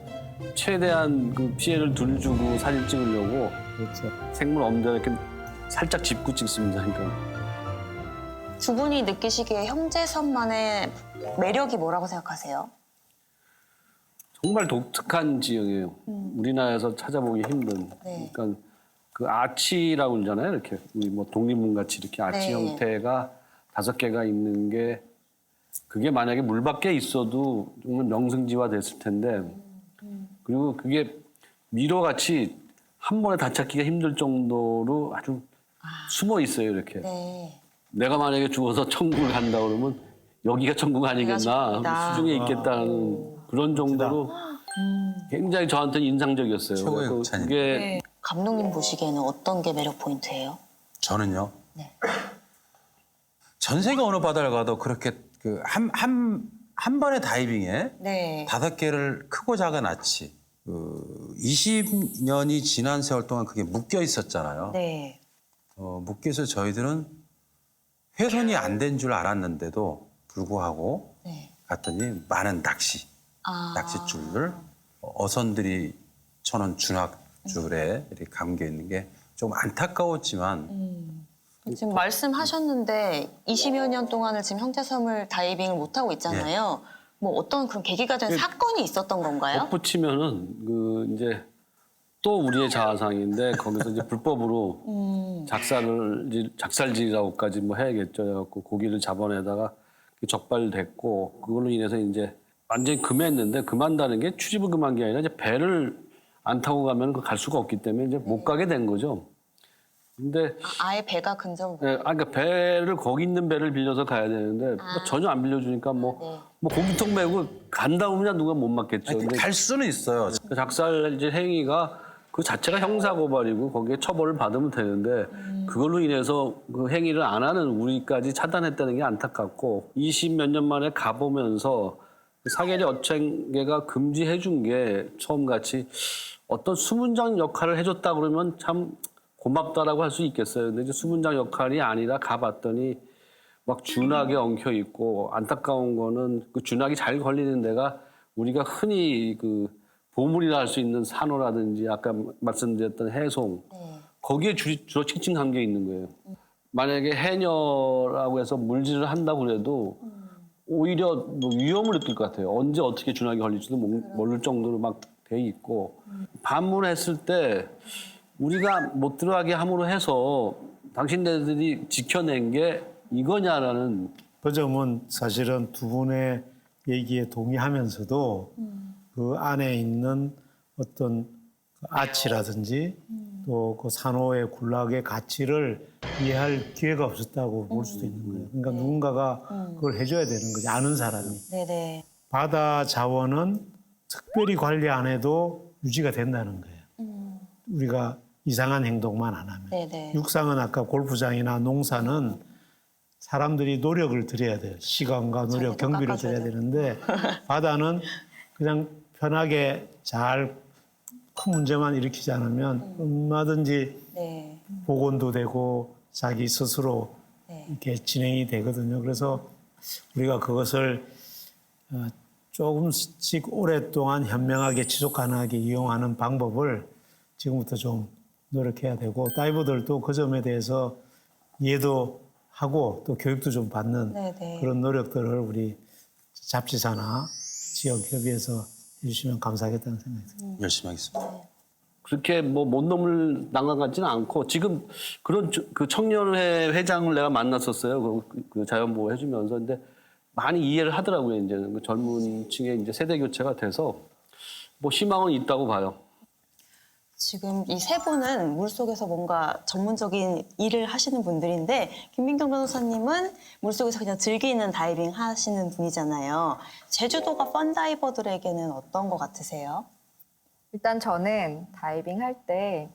최대한 그 피해를 덜 주고 사진 찍으려고 그렇죠. 생물 엄대를 이렇게 살짝 짚고 찍습니다. 그러니까 두 분이 느끼시기에 형제섬만의 매력이 뭐라고 생각하세요? 정말 독특한 지형이에요. 우리나라에서 찾아보기 힘든. 네. 그러니까 그 아치라고 그러잖아요. 이렇게 우리 뭐 독립문 같이 이렇게 아치 네. 형태가 5개가 있는 게 그게 만약에 물 밖에 있어도 정말 명승지화 됐을 텐데 그리고 그게 미로같이 한 번에 다 찾기가 힘들 정도로 아주 숨어 있어요. 이렇게. 네. 내가 만약에 죽어서 천국을 간다 그러면 여기가 천국 아니겠나 천국이다. 수중에 있겠다는 그런 정도로 굉장히 저한테는 인상적이었어요. 최고의 그래서 극찬입니다. 그게 감독님 보시기에는 어떤 게 매력 포인트예요? 저는요. 네. 전 세계 어느 바다를 가도 그렇게 그 한 번의 다이빙에 네. 5개를 크고 작은 아치. 20년이 지난 세월 동안 그게 묶여 있었잖아요. 네. 묶여 있어 저희들은 훼손이 안 된 줄 알았는데도 불구하고 네. 갔더니 많은 낚싯줄들, 어선들이 쳐놓은 준학줄에 이렇게 감겨 있는 게 좀 안타까웠지만 지금 말씀하셨는데 20여 년 동안을 지금 형제섬을 다이빙을 못 하고 있잖아요. 뭐 어떤 그런 계기가 된 사건이 있었던 건가요? 덧붙이면은 그 이제 또 우리의 자아상인데 거기서 이제 불법으로 작살질이라고까지 뭐 해야겠죠. 그래갖고 고기를 잡아내다가 적발됐고 그걸로 인해서 이제 완전히 금했는데 금한다는 게 출입을 금한 게 아니라 이제 배를 안 타고 가면 갈 수가 없기 때문에 이제 못 가게 된 거죠. 근데 아예 배가 근접을 못. 그러니까 배를 거기 있는 배를 빌려서 가야 되는데 뭐 전혀 안 빌려주니까 뭐 고기통 메고 간다 그러면 누가 못 맞겠죠. 근데 갈 수는 있어요. 그 작살질 행위가 그 자체가 형사고발이고 거기에 처벌을 받으면 되는데 그걸로 인해서 그 행위를 안 하는 우리까지 차단했다는 게 안타깝고 20몇 년 만에 가보면서 사계리 어창계가 금지해 준 게 처음같이 어떤 수문장 역할을 해줬다 그러면 참 고맙다라고 할 수 있겠어요. 근데 이제 수문장 역할이 아니라 가봤더니 막 준하게 엉켜 있고 안타까운 거는 그 준하게 잘 걸리는 데가 우리가 흔히 그 보물이라 할 수 있는 산호라든지 아까 말씀드렸던 해송 거기에 주로 칭칭한 게 있는 거예요. 만약에 해녀라고 해서 물질을 한다고 그래도 오히려 뭐 위험을 느낄 것 같아요. 언제 어떻게 준하게 걸릴지도 모를 정도로 막 돼 있고 반문했을 때 우리가 못 들어가게 함으로 해서 당신네들이 지켜낸 게 이거냐라는 그 점은 사실은 두 분의 얘기에 동의하면서도 그 안에 있는 어떤 아치라든지 또 그 산호의 군락의 가치를 이해할 기회가 없었다고 볼 수도 있는 거예요. 그러니까 누군가가 그걸 해줘야 되는 거지, 아는 사람이. 네네. 바다 자원은 특별히 관리 안 해도 유지가 된다는 거예요. 우리가 이상한 행동만 안 하면. 네네. 육상은 아까 골프장이나 농사는 사람들이 노력을 들여야 돼요. 시간과 노력, 자기도 경비를 깎아줘야 들여야 되는데 바다는 그냥 편하게 잘 큰 문제만 일으키지 않으면 얼마든지 네. 복원도 되고 자기 스스로 네. 이렇게 진행이 되거든요. 그래서 우리가 그것을 조금씩 오랫동안 현명하게 지속 가능하게 이용하는 방법을 지금부터 좀 노력해야 되고 다이버들도 그 점에 대해서 이해도 하고 또 교육도 좀 받는 네네. 그런 노력들을 우리 잡지사나 지역협의회에서 해주시면 감사하겠다는 생각이 듭니다. 열심히 하겠습니다. 그렇게 뭐 못 넘을 난간 같지는 않고 지금 그런 그 청년회 회장을 내가 만났었어요. 그 자연보호 해주면서 근데 많이 이해를 하더라고요. 이제 그 젊은 층의 이제 세대 교체가 돼서 뭐 희망은 있다고 봐요. 지금 이 세 분은 물속에서 뭔가 전문적인 일을 하시는 분들인데 김민경 변호사님은 물속에서 그냥 즐기는 다이빙 하시는 분이잖아요. 제주도가 펀다이버들에게는 어떤 것 같으세요? 일단 저는 다이빙 할 때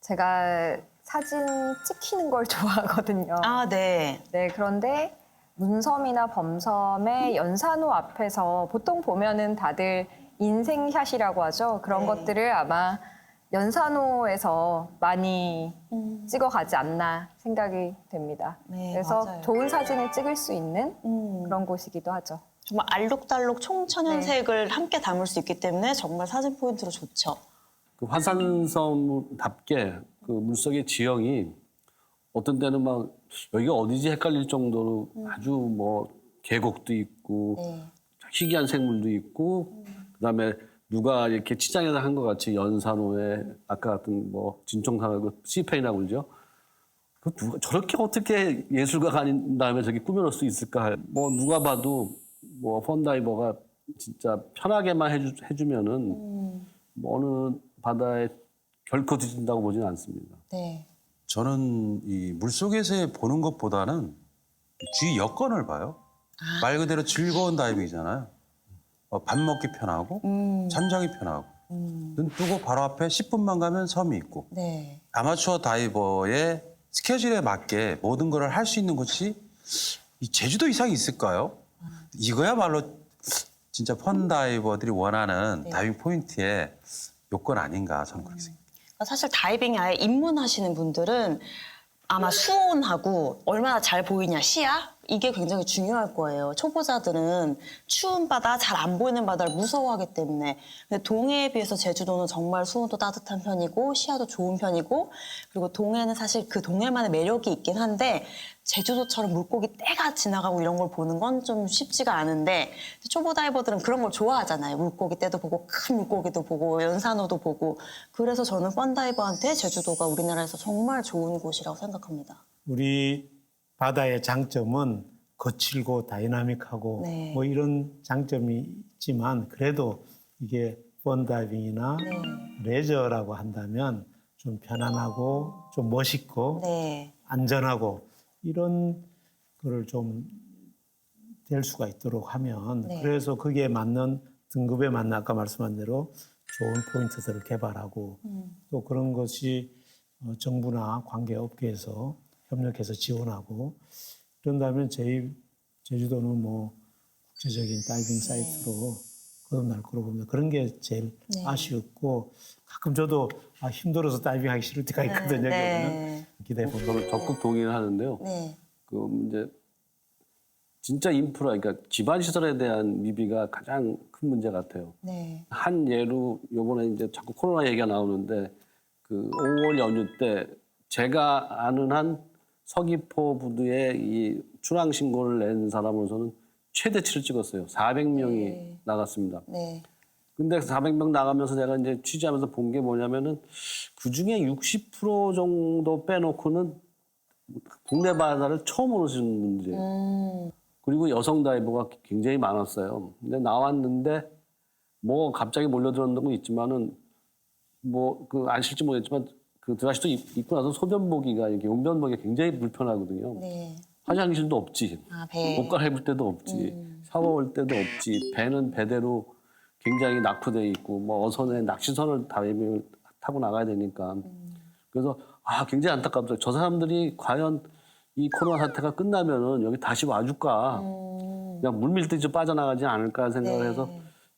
제가 사진 찍히는 걸 좋아하거든요. 아, 네. 네, 그런데 문섬이나 범섬의 연산호 앞에서 보통 보면은 다들 인생샷이라고 하죠. 그런 네. 것들을 아마 연산호에서 많이 찍어가지 않나 생각이 됩니다. 네, 그래서 맞아요. 좋은 사진을 찍을 수 있는 그런 곳이기도 하죠. 정말 알록달록 총천연색을 함께 담을 수 있기 때문에 정말 사진 포인트로 좋죠. 그 화산섬답게 그 물속의 지형이 어떤 때는 막 여기가 어디지 헷갈릴 정도로 아주 뭐 계곡도 있고 네. 희귀한 생물도 있고 그다음에 누가 이렇게 치장에서 한 것 같이 연산호에 아까 같은 뭐 진청산하고 시페인이라고 그러죠. 그 누가 저렇게 어떻게 예술가가 아닌 다음에 저렇게 꾸며놓을 수 있을까? 뭐 누가 봐도 뭐 펀다이버가 진짜 편하게만 해주면은 뭐 어느 바다에 결코 뒤진다고 보지는 않습니다. 네. 저는 이 물속에서 보는 것보다는 주위 여건을 봐요. 말 그대로 즐거운 다이빙이잖아요. 밥 먹기 편하고 잠자기 편하고 눈 뜨고 바로 앞에 10분만 가면 섬이 있고 네. 아마추어 다이버의 스케줄에 맞게 모든 걸 할 수 있는 곳이 이 제주도 이상이 있을까요? 이거야말로 진짜 펀다이버들이 원하는 네. 다이빙 포인트의 요건 아닌가 저는 그렇게 생각해요. 사실 다이빙에 아예 입문하시는 분들은 아마 수온하고 얼마나 잘 보이냐, 시야? 이게 굉장히 중요할 거예요. 초보자들은 추운 바다, 잘 안 보이는 바다를 무서워하기 때문에. 근데 동해에 비해서 제주도는 정말 수온도 따뜻한 편이고 시야도 좋은 편이고 그리고 동해는 사실 그 동해만의 매력이 있긴 한데 제주도처럼 물고기 떼가 지나가고 이런 걸 보는 건 좀 쉽지가 않은데 초보 다이버들은 그런 걸 좋아하잖아요. 물고기 떼도 보고 큰 물고기도 보고 연산호도 보고 그래서 저는 펀다이버한테 제주도가 우리나라에서 정말 좋은 곳이라고 생각합니다. 우리 바다의 장점은 거칠고 다이나믹하고 네. 뭐 이런 장점이 있지만 그래도 이게 펀다이빙이나 레저라고 한다면 좀 편안하고 좀 멋있고 네. 안전하고 이런 거를 좀 될 수가 있도록 하면 네. 그래서 거기에 맞는 등급에 맞는 아까 말씀한 대로 좋은 포인트들을 개발하고 또 그런 것이 정부나 관계업계에서 협력해서 지원하고 그런다면 제주도는 뭐 국제적인 다이빙 사이트로 거듭날 거로 봅니다. 그런 게 제일 아쉬웠고 가끔 저도 힘들어서 다이빙하기 싫을 때가 있거든요. 네. 기대해 봅니다. 저는 적극 동의를 하는데요. 네. 그 이제 진짜 인프라, 그러니까 기반 시설에 대한 미비가 가장 큰 문제 같아요. 네. 한 예로 요번에 이제 자꾸 코로나 얘기가 나오는데 그 5월 연휴 때 제가 아는 한 서귀포 부두에 이 출항 신고를 낸 사람으로서는 최대치를 찍었어요. 400명이 나갔습니다. 네. 근데 400명 나가면서 제가 이제 취재하면서 본 게 뭐냐면은 그 중에 60% 정도 빼놓고는 국내 바다를 처음 오르시는 분들이에요. 그리고 여성 다이버가 굉장히 많았어요. 근데 나왔는데 뭐 갑자기 몰려들었는 건 있지만은 뭐 그 아실지 모르겠지만 그 드라시도 입고 나서 소변 보기가 이렇게 용변 보기가 굉장히 불편하거든요. 네. 화장실도 없지. 아, 배. 옷 갈아입을 때도 없지. 샤워할 때도 없지. 배는 배대로 굉장히 낙후돼 있고 뭐 어선에 낚시선을 다이빙을 타고 나가야 되니까. 그래서 굉장히 안타깝더라고요. 저 사람들이 과연 이 코로나 사태가 끝나면은 여기 다시 와줄까? 그냥 물밀듯이 빠져나가지 않을까 생각을 네. 해서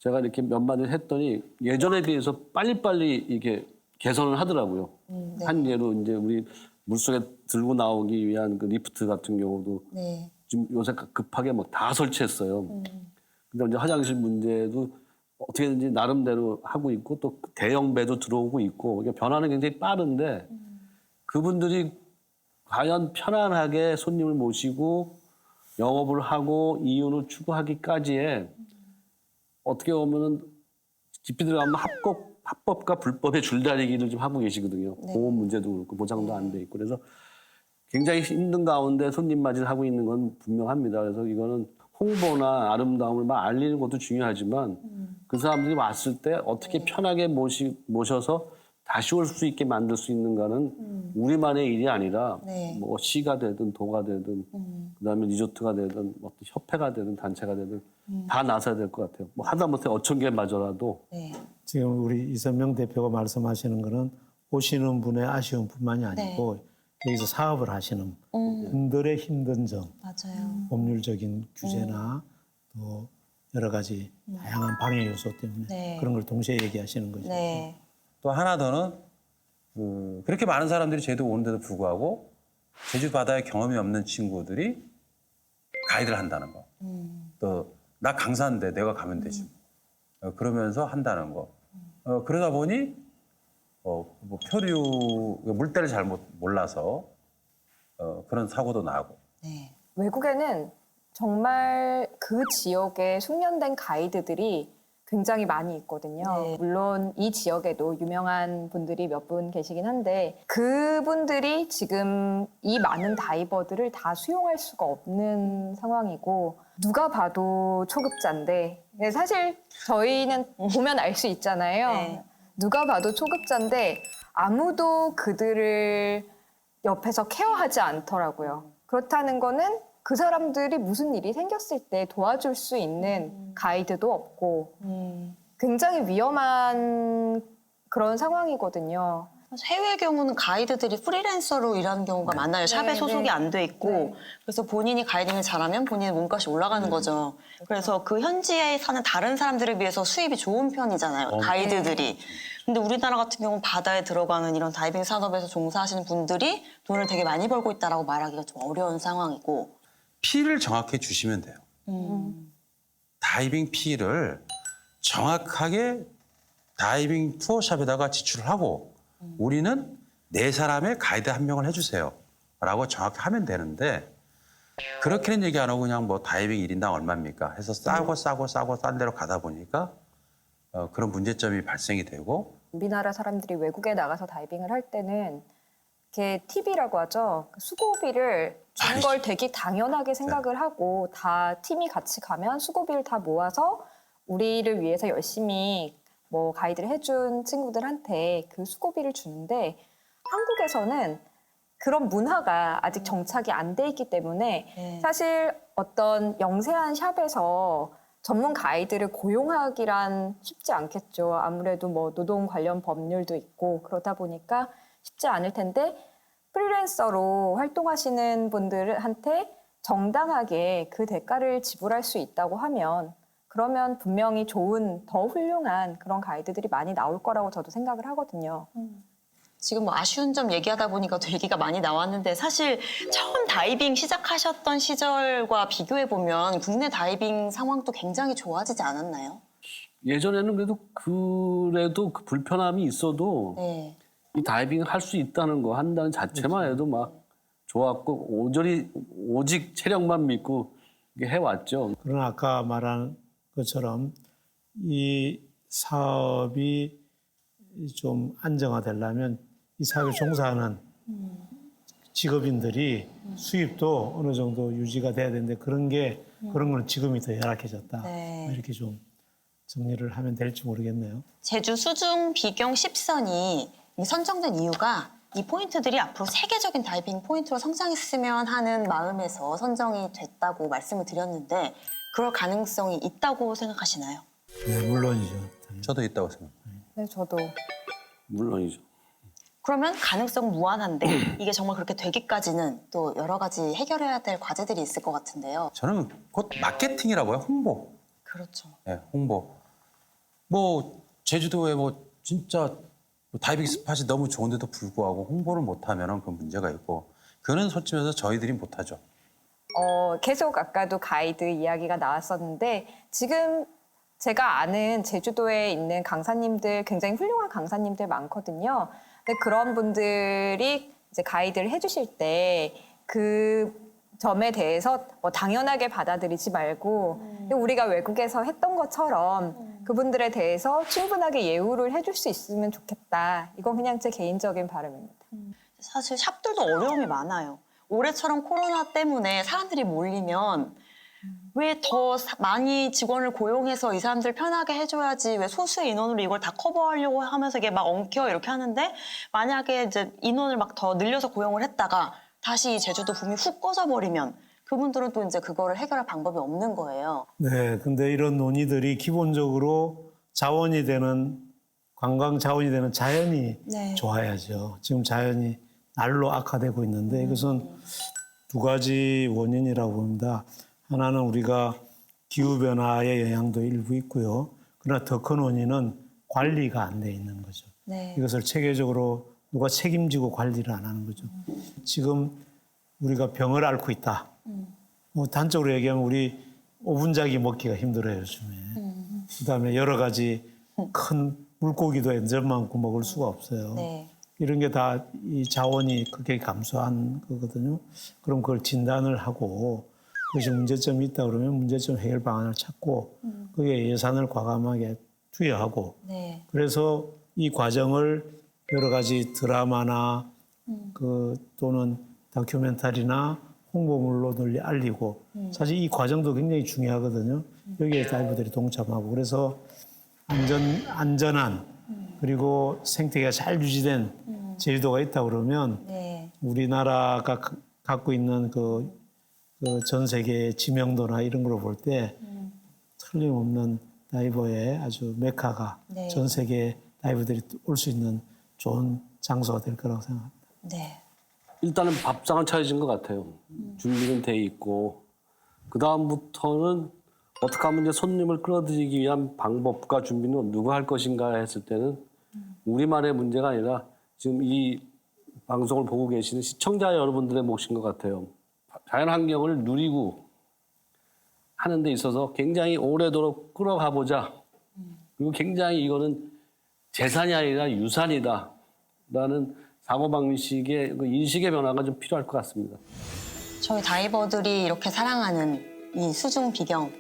제가 이렇게 몇 마디를 했더니 예전에 비해서 빨리빨리 이게 개선을 하더라고요. 네. 한 예로 이제 우리 물속에 들고 나오기 위한 그 리프트 같은 경우도 네. 지금 요새 급하게 막 다 설치했어요. 근데 이제 화장실 문제도 어떻게든지 나름대로 하고 있고 또 대형 배도 들어오고 있고 그러니까 변화는 굉장히 빠른데 그분들이 과연 편안하게 손님을 모시고 영업을 하고 이윤을 추구하기까지의 어떻게 보면은 깊이 들어가면 합법과 불법의 줄다리기를 좀 하고 계시거든요. 보험 문제도 그렇고 보장도 안 돼 있고 그래서 굉장히 힘든 가운데 손님 맞이를 하고 있는 건 분명합니다. 그래서 이거는 홍보나 아름다움을 막 알리는 것도 중요하지만 그 사람들이 왔을 때 어떻게 편하게 모셔서 다시 올 수 있게 만들 수 있는가는 우리만의 일이 아니라 네. 뭐 시가 되든 도가 되든 그다음에 리조트가 되든 어떤 협회가 되든 단체가 되든 다 나서야 될 것 같아요. 뭐 하다못해 어촌계마저라도 네. 지금 우리 이선명 대표가 말씀하시는 거는 오시는 분의 아쉬움뿐만이 아니고 여기서 사업을 하시는 분들의 힘든 점, 맞아요. 법률적인 규제나 또 여러 가지 다양한 방해 요소 때문에 네. 그런 걸 동시에 얘기하시는 거죠. 네. 또 하나 더는 그렇게 많은 사람들이 제주도 오는데도 불구하고 제주 바다에 경험이 없는 친구들이 가이드를 한다는 거. 또 나 강사인데 내가 가면 되지. 그러면서 한다는 거. 그러다 보니 뭐 표류 물때를 잘못 몰라서 그런 사고도 나고. 네. 외국에는 정말 그 지역에 숙련된 가이드들이 굉장히 많이 있거든요. 네. 물론 이 지역에도 유명한 분들이 몇 분 계시긴 한데 그분들이 지금 이 많은 다이버들을 다 수용할 수가 없는 상황이고 누가 봐도 초급자인데 사실 저희는 보면 알 수 있잖아요. 네. 누가 봐도 초급자인데 아무도 그들을 옆에서 케어하지 않더라고요. 그렇다는 거는 그 사람들이 무슨 일이 생겼을 때 도와줄 수 있는 가이드도 없고 굉장히 위험한 그런 상황이거든요. 해외 경우는 가이드들이 프리랜서로 일하는 경우가 많아요. 샵에 소속이 안 돼 있고. 그래서 본인이 가이딩을 잘하면 본인의 몸값이 올라가는 거죠. 그래서 그 현지에 사는 다른 사람들에 비해서 수입이 좋은 편이잖아요. 가이드들이. 근데 우리나라 같은 경우는 바다에 들어가는 이런 다이빙 산업에서 종사하시는 분들이 돈을 되게 많이 벌고 있다라고 말하기가 좀 어려운 상황이고. 피를 정확히 주시면 돼요. 다이빙 피를 정확하게 다이빙 투어샵에다가 지출을 하고 우리는 4사람의 가이드 1명을 해주세요 라고 정확히 하면 되는데 그렇게는 얘기 안 하고 그냥 뭐 다이빙 1인당 얼마입니까 해서 싸고 싼 데로 가다 보니까 그런 문제점이 발생이 되고 우리나라 사람들이 외국에 나가서 다이빙을 할 때는 이렇게 팁이라고 하죠. 수고비를 주는 걸 되게 당연하게 생각을 하고 다 팀이 같이 가면 수고비를 다 모아서 우리를 위해서 열심히 뭐 가이드를 해준 친구들한테 그 수고비를 주는데 한국에서는 그런 문화가 아직 정착이 안 돼 있기 때문에 사실 어떤 영세한 샵에서 전문 가이드를 고용하기란 쉽지 않겠죠. 아무래도 뭐 노동 관련 법률도 있고 그러다 보니까 쉽지 않을 텐데 프리랜서로 활동하시는 분들한테 정당하게 그 대가를 지불할 수 있다고 하면 그러면 분명히 좋은, 더 훌륭한 그런 가이드들이 많이 나올 거라고 저도 생각을 하거든요. 지금 뭐 아쉬운 점 얘기하다 보니까 또 얘기가 많이 나왔는데 사실 처음 다이빙 시작하셨던 시절과 비교해보면 국내 다이빙 상황도 굉장히 좋아지지 않았나요? 예전에는 그래도 그 불편함이 있어도 네. 이 다이빙을 할 수 있다는 거 한다는 자체만 해도 막 좋았고 오직 체력만 믿고 이게 해왔죠. 그러나 아까 말한 것처럼 이 사업이 좀 안정화되려면 이 사업에 종사하는 직업인들이 수입도 어느 정도 유지가 돼야 되는데 그런 거는 지금이 더 열악해졌다. 네. 이렇게 좀 정리를 하면 될지 모르겠네요. 제주 수중 비경 10선이 선정된 이유가 이 포인트들이 앞으로 세계적인 다이빙 포인트로 성장했으면 하는 마음에서 선정이 됐다고 말씀을 드렸는데 그럴 가능성이 있다고 생각하시나요? 네, 물론이죠. 저도 있다고 생각합니다. 네, 저도. 물론이죠. 그러면 가능성 무한한데 이게 정말 그렇게 되기까지는 또 여러 가지 해결해야 될 과제들이 있을 것 같은데요. 저는 곧 마케팅이라고요. 홍보. 그렇죠. 네, 홍보. 뭐 제주도에 뭐 진짜 다이빙 스팟이 너무 좋은데도 불구하고 홍보를 못하면 그 문제가 있고 그는 솔직해서 저희들이 못하죠. 계속 아까도 가이드 이야기가 나왔었는데 지금 제가 아는 제주도에 있는 강사님들 굉장히 훌륭한 강사님들 많거든요. 근데 그런 분들이 이제 가이드를 해주실 때 그 점에 대해서 뭐 당연하게 받아들이지 말고 우리가 외국에서 했던 것처럼 그분들에 대해서 충분하게 예우를 해줄 수 있으면 좋겠다. 이건 그냥 제 개인적인 바람입니다. 사실 샵들도 어려움이 많아요. 올해처럼 코로나 때문에 사람들이 몰리면 왜 더 많이 직원을 고용해서 이 사람들 편하게 해줘야지 왜 소수의 인원으로 이걸 다 커버하려고 하면서 이게 막 엉켜 이렇게 하는데 만약에 이제 인원을 막 더 늘려서 고용을 했다가 다시 이 제주도 붐이 훅 꺼져버리면 그분들은 또 이제 그거를 해결할 방법이 없는 거예요. 네, 근데 이런 논의들이 기본적으로 자원이 되는 관광 자원이 되는 자연이 네. 좋아야죠. 지금 자연이 날로 악화되고 있는데 이것은 두 가지 원인이라고 봅니다. 하나는 우리가 기후변화의 영향도 일부 있고요. 그러나 더 큰 원인은 관리가 안 돼 있는 거죠. 네. 이것을 체계적으로 누가 책임지고 관리를 안 하는 거죠. 지금 우리가 병을 앓고 있다. 뭐 단적으로 얘기하면 우리 오분자기 먹기가 힘들어요, 요즘에. 그다음에 여러 가지 큰 물고기도 엔젤만큼 먹을 수가 없어요. 네. 이런 게 다 이 자원이 크게 감소한 거거든요. 그럼 그걸 진단을 하고 그것이 문제점이 있다 그러면 문제점 해결 방안을 찾고 그게 예산을 과감하게 투여하고 네. 그래서 이 과정을 여러 가지 드라마나 또는 다큐멘터리나 홍보물로 널리 알리고 사실 이 과정도 굉장히 중요하거든요. 여기에 다이버들이 동참하고 그래서 안전한 그리고 생태계가 잘 유지된 제주도가 있다 그러면 네. 우리나라가 갖고 있는 그 전 세계의 지명도나 이런 걸 볼 때 틀림없는 다이버의 아주 메카가 네. 전 세계 다이버들이 올 수 있는 좋은 장소가 될 거라고 생각합니다. 네. 일단은 밥상은 차려진 것 같아요. 준비는 돼 있고 그 다음부터는 어떻게 하면 이제 손님을 끌어들이기 위한 방법과 준비는 누가 할 것인가 했을 때는 우리만의 문제가 아니라 지금 이 방송을 보고 계시는 시청자 여러분들의 몫인 것 같아요. 자연환경을 누리고 하는 데 있어서 굉장히 오래도록 끌어가 보자. 그리고 굉장히 이거는 재산이 아니라 유산이다. 라는 사고방식의 그 인식의 변화가 좀 필요할 것 같습니다. 저희 다이버들이 이렇게 사랑하는 이 수중 비경,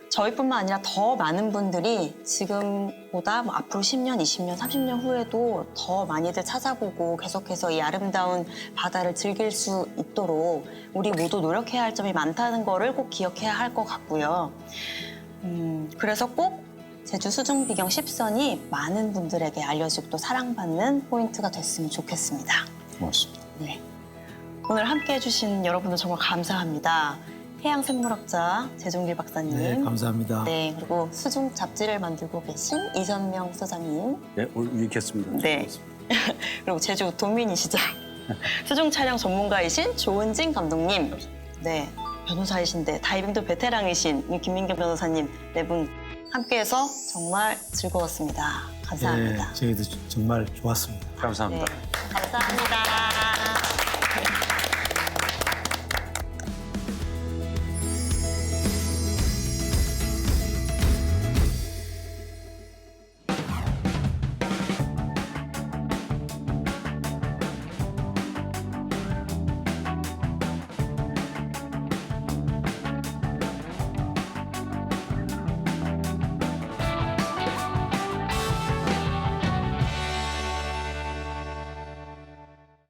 저희뿐만 아니라 더 많은 분들이 지금보다 뭐 앞으로 10년, 20년, 30년 후에도 더 많이들 찾아보고 계속해서 이 아름다운 바다를 즐길 수 있도록 우리 모두 노력해야 할 점이 많다는 거를 꼭 기억해야 할 것 같고요. 그래서 꼭 제주 수중 비경 10선이 많은 분들에게 알려지고 또 사랑받는 포인트가 됐으면 좋겠습니다. 고맙습니다. 네. 오늘 함께 해주신 여러분들 정말 감사합니다. 해양생물학자 재종길 박사님. 네, 감사합니다. 네, 그리고 수중 잡지를 만들고 계신 이선명 소장님. 네, 오늘 유익했습니다. 네. 그리고 제주 도민이시죠. 수중 촬영 전문가이신 조은진 감독님. 네, 변호사이신데 다이빙도 베테랑이신 김민경 변호사님 네 분 함께해서 정말 즐거웠습니다. 감사합니다. 네, 저희도 정말 좋았습니다. 감사합니다. 네, 감사합니다.